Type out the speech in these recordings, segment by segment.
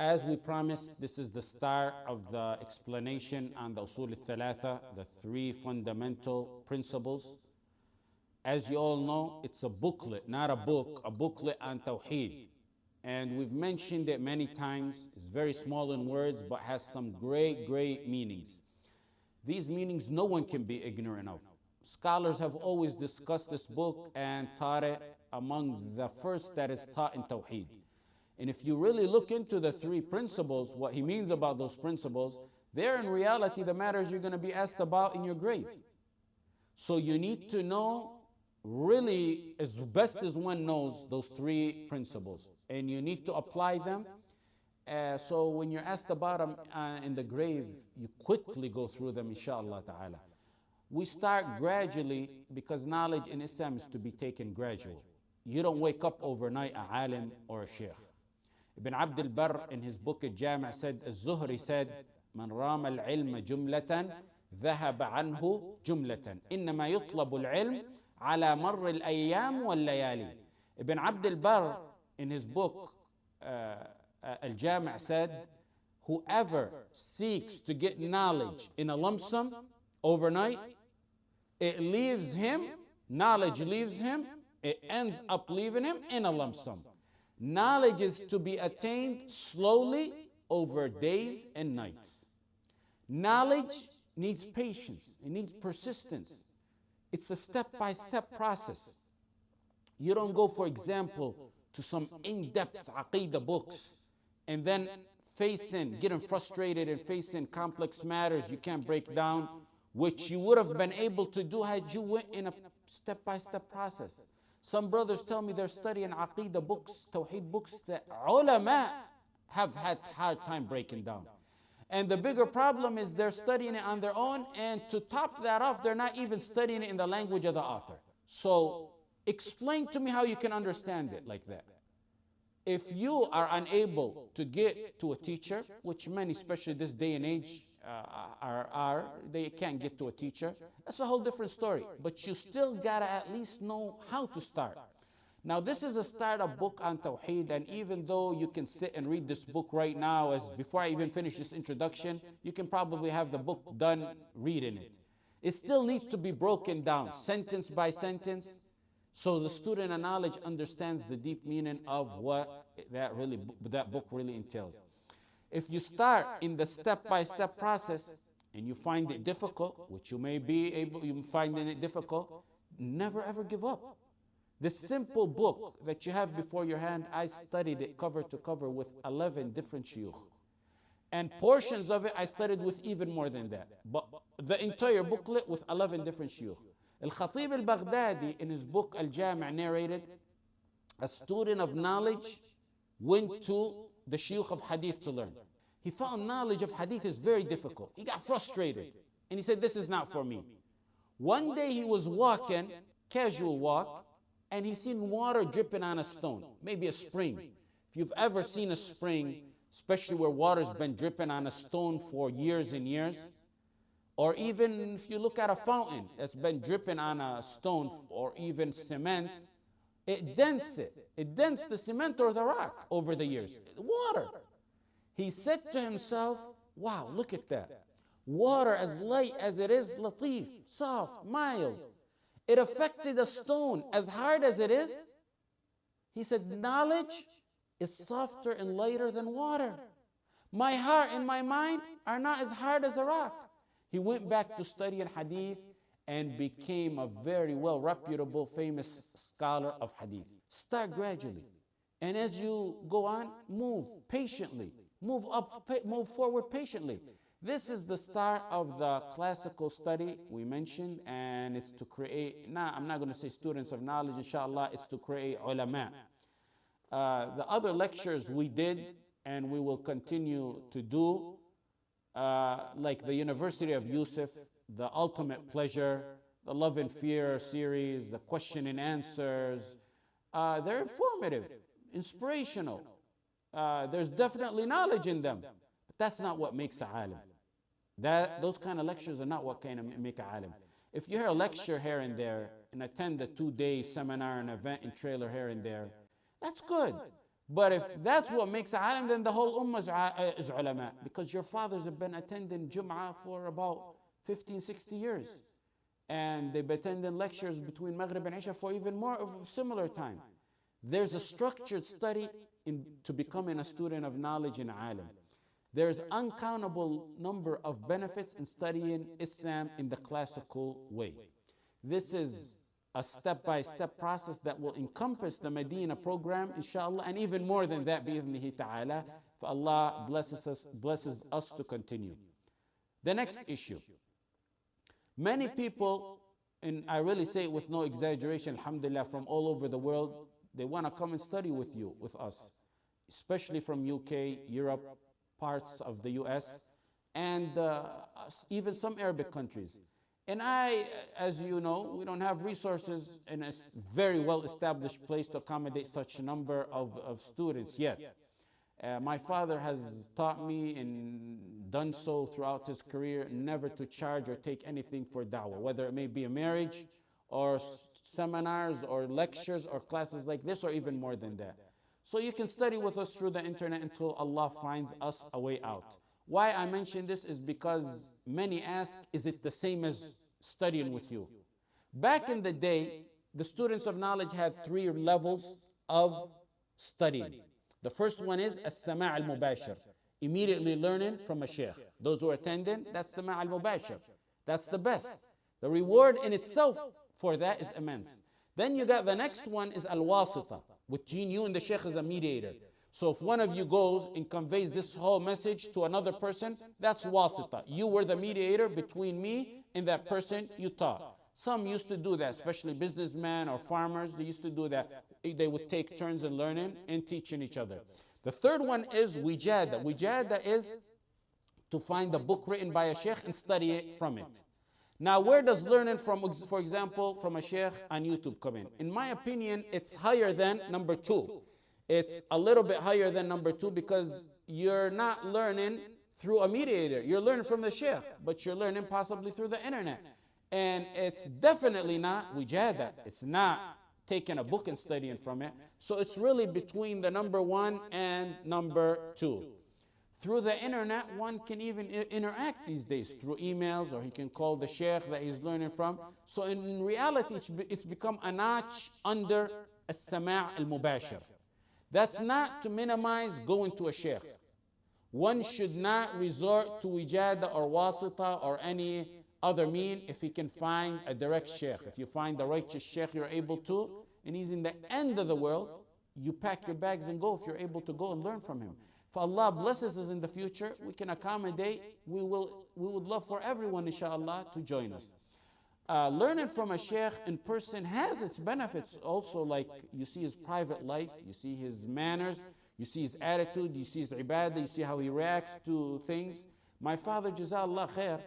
As we promised, this is the start of the explanation on the usul al-thalatha, the three fundamental principles. As you all know, it's a booklet, not a book, a booklet on Tawheed. And we've mentioned it many times. It's very small in words, but has some great, great meanings. These meanings no one can be ignorant of. Scholars have always discussed this book and taught it among the first that is taught in Tawheed. And if you really look into the three principles, what he means about those principles, they're in reality the matters you're going to be asked about in your grave. So you need to know really as best as one knows those three principles. And you need to apply them. So when you're asked about them in the grave, you quickly go through them, inshallah ta'ala. We start gradually because knowledge in Islam is to be taken gradual. You don't wake up overnight a alim or a sheikh. Ibn Abd al-Barr in his book al-Jami' said, Az-Zuhri said, Man rama al-ilma jumlatan, ذهب عنه جملة. إنما يطلب العلم على مر الأيام والليالي. Ibn Abd al-Barr in his book al-Jami' said, whoever seeks to get knowledge in a lump sum overnight, it leaves him, knowledge leaves him, it ends up leaving him in a lump sum. Knowledge is to be attained slowly over days and nights. Knowledge needs patience, it needs persistence. It's a step-by-step process. You don't go, for example, to some in-depth aqeedah books and then getting frustrated and facing complex matters you can't break down, which you would have been able to do had you went in a step-by-step process. Some brothers tell me they're studying aqeedah books, tawheed books that ulama have had hard time breaking down. And the bigger problem is they're studying it on their own, and to top that off, they're not even studying it in the language of the author. So explain to me how you can understand it like that. If you are unable to get to a teacher, which many, especially this day and age, they can't get to a teacher, that's a whole different story. But you still gotta at least know how to start. Now this is a startup book on Tawheed, and even though you can sit and read this book right now, as before I even finish this introduction, you can probably have the book done reading it. It still needs to be broken down, sentence by sentence, so the student of knowledge understands the deep meaning of what that book really entails. If you start in the step-by-step process and you find it difficult, which you may be able, you finding it difficult, never ever give up. This simple book that you have before your hand, I studied it cover to cover with 11 different shuyukh. And portions of it I studied with even more than that. But the entire booklet with 11 different shuyukh. Al-Khatib al-Baghdadi in his book Al-Jami' narrated, a student of knowledge went to the shuyukh of hadith to learn. He found knowledge of hadith is very difficult. He got frustrated and he said, this is not for me. One day he was walking, casual walk, and he seen water dripping on a stone, maybe a spring. If you've ever seen a spring, especially where water's been dripping on a stone for years and years, or even if you look at a fountain that's been dripping on a stone or even cement, it dents it. It dents the cement or the rock over the years. Water. He said to himself, wow, look at that. Water as light as it is, latif, soft, mild. It affected a stone as hard as it is. He said, knowledge is softer and lighter than water. My heart and my mind are not as hard as a rock. He went back to studying hadith and became a very well reputable, famous scholar of hadith. Start gradually. And as you go on, move patiently. Move forward patiently. This is the start of the classical study we mentioned, and it's to create, I'm not going to say students of knowledge, inshallah, it's to create ulama. The other lectures we did, and we will continue to do, like the University of Yusuf, the Ultimate Pleasure, the Love and Fear series, the question and answers, they're informative, inspirational. There's definitely knowledge in them, but that's not what makes a alim. Those kind of lectures are not what kind of make a alim. If you hear a lecture here and there and attend a 2-day seminar, an event and trailer here and there, that's good. But if that's what makes a alim, then the whole ummah is ulama. Because your fathers have been attending Jum'ah for about 15, 60 years. And they've been attending lectures between Maghrib and Isha for even more of a similar time. There's a structured study to becoming a student of knowledge in alim. There's uncountable number of benefits in studying Islam in the classical way. This is a step-by-step process that will encompass the Medina program, inshallah, and even more than that, bi'idhnihi ta'ala, if Allah blesses us to continue. The next issue. Many people, and I really say it with no exaggeration, alhamdulillah, from all over the world, they want to come and study with you, with us, especially from UK, Europe, parts of the US, and even some Arabic countries. And I, as you know, we don't have resources in a very well-established place to accommodate such a number of students yet. My father has taught me and done so throughout his career never to charge or take anything for da'wah, whether it may be a marriage or seminars or lectures or classes like this or even more than that. So you can study with us through the internet until Allah finds us a way out. Why I mention this is because many ask, is it the same as studying with you? Back in the day, the students of knowledge had 3 levels of studying. The first one is as-sama' al-mubashir, immediately learning from a sheikh. Those who are attending, that's sama' al-mubashir. That's the best. The reward in itself for that is immense. Then you got the next one is al-wasita, between you and the sheikh is a mediator. So if one of you goes and conveys this whole message to another person, that's wasita. You were the mediator between me and that person you taught. Some used to do that, especially businessmen or farmers. They used to do that. They would take turns in learning and teaching each other. The third one is wijada. Wijada is to find a book written by a sheikh and study it from it. Now, where does learning from, for example, from a sheikh on YouTube come in? In my opinion, it's higher than number 2. It's a little bit higher than number 2 because you're not learning through a mediator. You're learning from the sheikh, but you're learning possibly through the internet. And it's definitely not wijada. It's not taking a book and studying from it. So it's really between the number 1 and number 2. Through the internet, one can even interact these days through emails, or he can call the sheikh that he's learning from. So in reality, it's become a notch under as-sama' al-mubashir. That's not to minimize going to a sheikh. One should not resort to wijada or wasita or any other mean if he can find a direct sheikh. If you find the righteous sheikh you're able to, and he's in the end of the world, you pack your bags and go if you're able to go and learn from him. If Allah blesses us in the future, we can accommodate. We would love for everyone, inshallah, to join us. Learning from a sheikh in person has its benefits also, like you see his private life, you see his manners, you see his attitude, you see his ibadah, you see how he reacts to things. My father, Jazallah khair,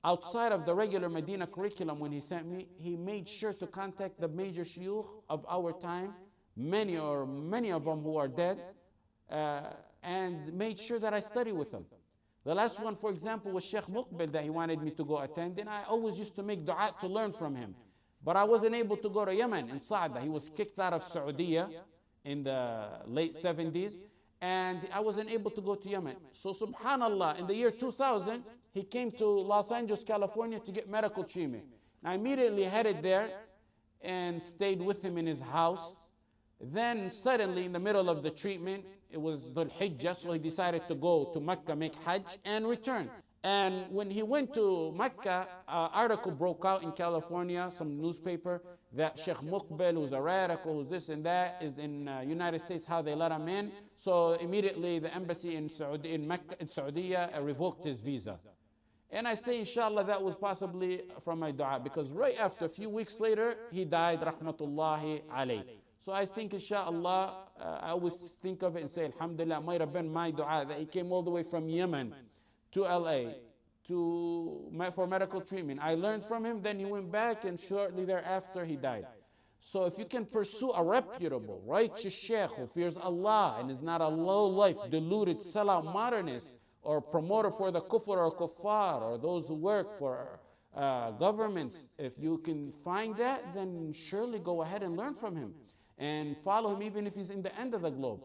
outside of the regular Medina curriculum when he sent me, he made sure to contact the major shuyukh of our time, many of them who are dead, and made sure that I study with them. The last one, for example, was Sheikh Muqbil that he wanted me to go attend, and I always used to make dua to learn from him. But I wasn't able to go to Yemen, in Sa'da. He was kicked out of Saudi in the late 70s, and I wasn't able to go to Yemen. So subhanallah, in the year 2000, he came to Los Angeles, California to get medical treatment. I immediately headed there and stayed with him in his house. Then suddenly, in the middle of the treatment, it was Dhul Hijjah, so he decided to go to Mecca, make Hajj, and return. And when he went to Mecca, an article broke out in California, some newspaper, that Sheikh Muqbil, who's a radical, who's this and that, is in United States, how they let him in. So immediately the embassy in Saudi revoked his visa. And I say, inshallah, that was possibly from my dua, because right after, a few weeks later, he died, rahmatullahi alayh. So I think, inshallah, I always think of it and say, alhamdulillah, it might have been my dua that he came all the way from Yemen to LA for medical treatment. I learned from him, then he went back, and shortly thereafter he died. So if you can pursue a reputable, righteous sheikh who fears Allah and is not a low-life, deluded, sellout modernist, or promoter for the kufr or kuffar, or those who work for governments, if you can find that, then surely go ahead and learn from him and follow him even if he's in the end of the globe.